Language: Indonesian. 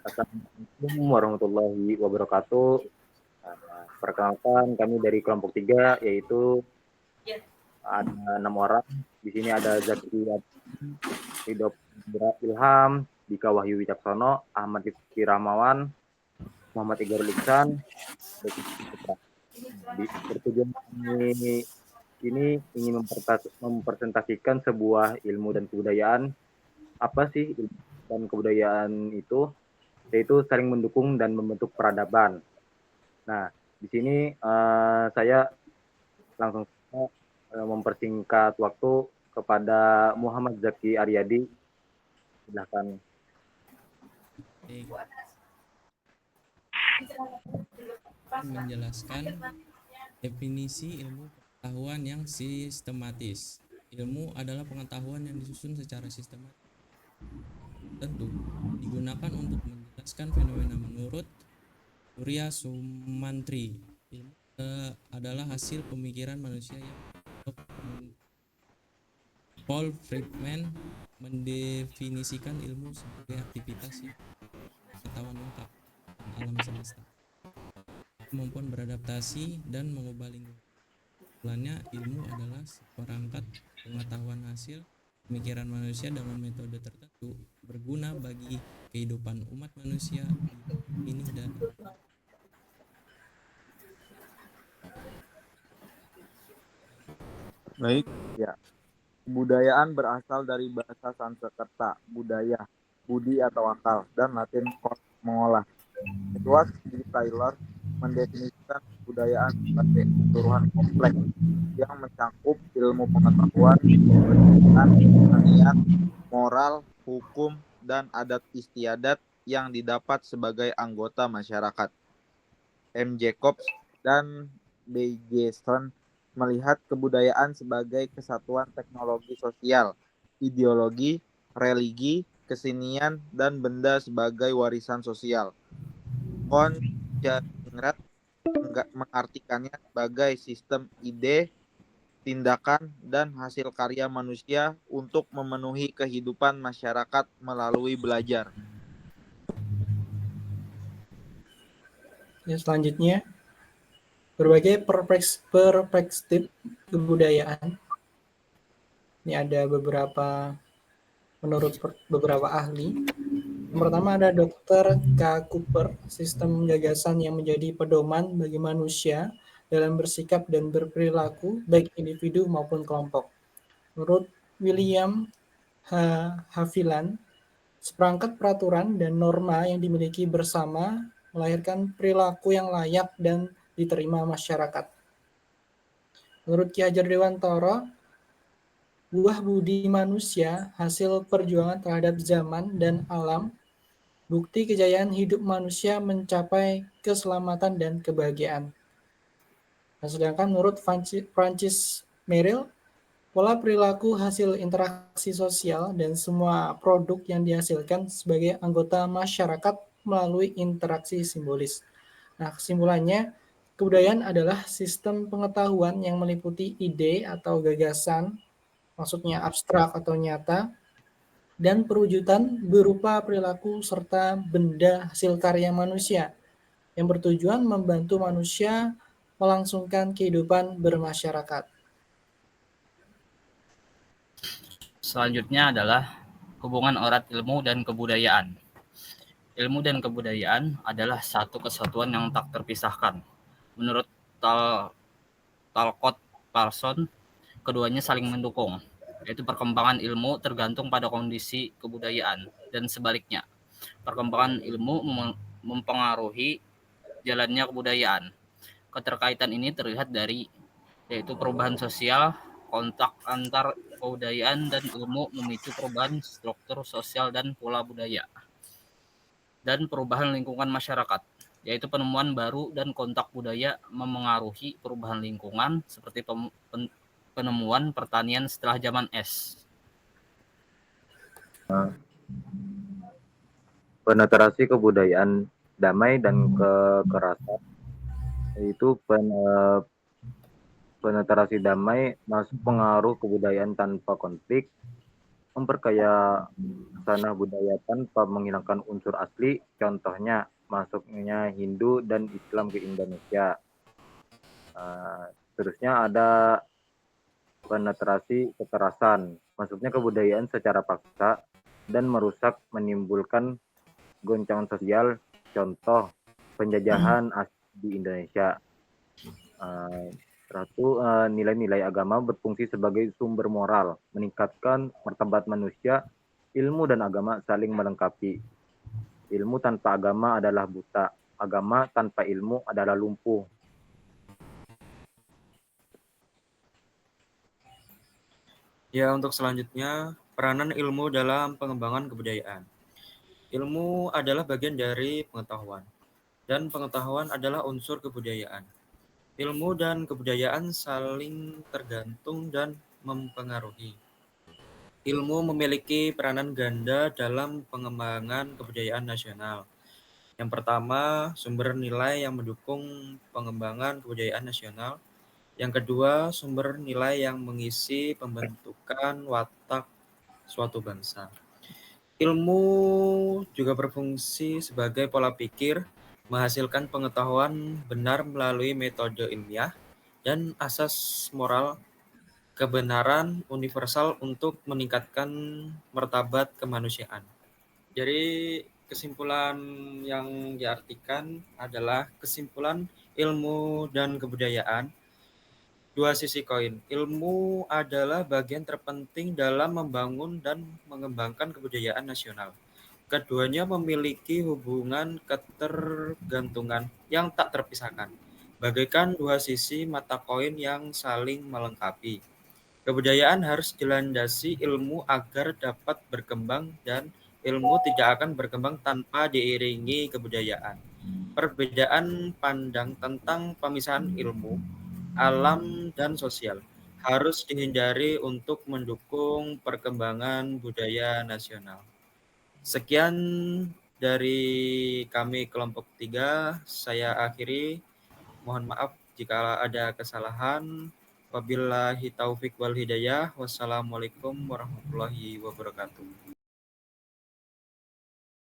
Assalamualaikum warahmatullahi wabarakatuh. Perkenalkan kami dari kelompok 3 yaitu ada 6 orang. Di sini ada Zaki Ridho Ilham, Dika Wahyu Wicaksono, Ahmad Rifki Rahmawan, Muhammad Igor Liksan, bertujuan kami ini ingin mempresentasikan sebuah ilmu dan kebudayaan. Apa sih ilmu dan kebudayaan itu? Yaitu saling mendukung dan membentuk peradaban. Nah, di sini saya langsung mempersingkat waktu kepada Muhammad Zaki Aryadi. Silakan. Menjelaskan definisi ilmu pengetahuan yang sistematis. Ilmu adalah pengetahuan yang disusun secara sistematis. Tentu digunakan untuk menjelaskan fenomena menurut Surya Sumantri. Ilmu adalah hasil pemikiran manusia yang Paul Friedman mendefinisikan ilmu sebagai aktivitas yang pengetahuan lengkap tentang alam semesta, kemampuan beradaptasi dan mengubah lingkungan. Sebenarnya ilmu adalah seperangkat pengetahuan hasil pemikiran manusia dengan metode tertentu berguna bagi kehidupan umat manusia ini dan Baik, ya. Kebudayaan berasal dari bahasa Sanskerta, budaya, budi atau akal, dan Latin mengolah. Edward D. Taylor mendefinisikan kebudayaan sebagai keseluruhan kompleks yang mencakup ilmu pengetahuan, pendidikan, kesenian, moral, hukum, dan adat istiadat yang didapat sebagai anggota masyarakat. M. Jacobs dan B. Gerson melihat kebudayaan sebagai kesatuan teknologi sosial, ideologi, religi, kesenian, dan benda sebagai warisan sosial. Von Jaringrat mengartikannya sebagai sistem ide, tindakan, dan hasil karya manusia untuk memenuhi kehidupan masyarakat melalui belajar. Selanjutnya, berbagai perspektif kebudayaan. Ini ada beberapa menurut beberapa ahli. Yang pertama ada Dr. K. Cooper, sistem gagasan yang menjadi pedoman bagi manusia dalam bersikap dan berperilaku baik individu maupun kelompok. Menurut William H. Haviland, seperangkat peraturan dan norma yang dimiliki bersama melahirkan perilaku yang layak dan diterima masyarakat. Menurut Ki Hajar Dewantara, buah budi manusia hasil perjuangan terhadap zaman dan alam, bukti kejayaan hidup manusia mencapai keselamatan dan kebahagiaan. Nah, sedangkan menurut Francis Merrill, pola perilaku hasil interaksi sosial dan semua produk yang dihasilkan sebagai anggota masyarakat melalui interaksi simbolis. Nah, kesimpulannya, kebudayaan adalah sistem pengetahuan yang meliputi ide atau gagasan, maksudnya abstrak atau nyata, dan perwujudan berupa perilaku serta benda hasil karya manusia yang bertujuan membantu manusia melangsungkan kehidupan bermasyarakat. Selanjutnya adalah hubungan erat ilmu dan kebudayaan. Ilmu dan kebudayaan adalah satu kesatuan yang tak terpisahkan. Menurut Talcott Parsons, keduanya saling mendukung, yaitu perkembangan ilmu tergantung pada kondisi kebudayaan, dan sebaliknya. Perkembangan ilmu mempengaruhi jalannya kebudayaan. Keterkaitan ini terlihat dari yaitu perubahan sosial, kontak antar kebudayaan dan ilmu memicu perubahan struktur sosial dan pola budaya, dan perubahan lingkungan masyarakat, yaitu penemuan baru dan kontak budaya memengaruhi perubahan lingkungan seperti penemuan pertanian setelah zaman es. Penetrasi kebudayaan damai dan kekerasan, yaitu penetrasi damai masuk pengaruh kebudayaan tanpa konflik, memperkaya sana budaya tanpa menghilangkan unsur asli, contohnya masuknya Hindu dan Islam ke Indonesia. Terusnya ada penetrasi kekerasan, masuknya kebudayaan secara paksa dan merusak, menimbulkan goncangan sosial, contoh penjajahan di Indonesia. Nilai-nilai agama berfungsi sebagai sumber moral, meningkatkan martabat manusia. Ilmu dan agama saling melengkapi. Ilmu tanpa agama adalah buta, agama tanpa ilmu adalah lumpuh. Ya, untuk selanjutnya, peranan ilmu dalam pengembangan kebudayaan. Ilmu adalah bagian dari pengetahuan, dan pengetahuan adalah unsur kebudayaan. Ilmu dan kebudayaan saling tergantung dan mempengaruhi. Ilmu memiliki peranan ganda dalam pengembangan kebudayaan nasional. Yang pertama, sumber nilai yang mendukung pengembangan kebudayaan nasional. Yang kedua, sumber nilai yang mengisi pembentukan watak suatu bangsa. Ilmu juga berfungsi sebagai pola pikir, menghasilkan pengetahuan benar melalui metode ilmiah, dan asas moral kebenaran universal untuk meningkatkan martabat kemanusiaan. Jadi kesimpulan yang diartikan adalah kesimpulan ilmu dan kebudayaan. Dua sisi koin. Ilmu adalah bagian terpenting dalam membangun dan mengembangkan kebudayaan nasional. Keduanya memiliki hubungan ketergantungan yang tak terpisahkan, bagaikan dua sisi mata koin yang saling melengkapi. Kebudayaan harus dilandasi ilmu agar dapat berkembang, dan ilmu tidak akan berkembang tanpa diiringi kebudayaan. Perbedaan pandang tentang pemisahan ilmu, alam, dan sosial harus dihindari untuk mendukung perkembangan budaya nasional. Sekian dari kami kelompok 3, saya akhiri. Mohon maaf jika ada kesalahan. Wabillahi taufik wal hidayah. Wassalamualaikum warahmatullahi wabarakatuh.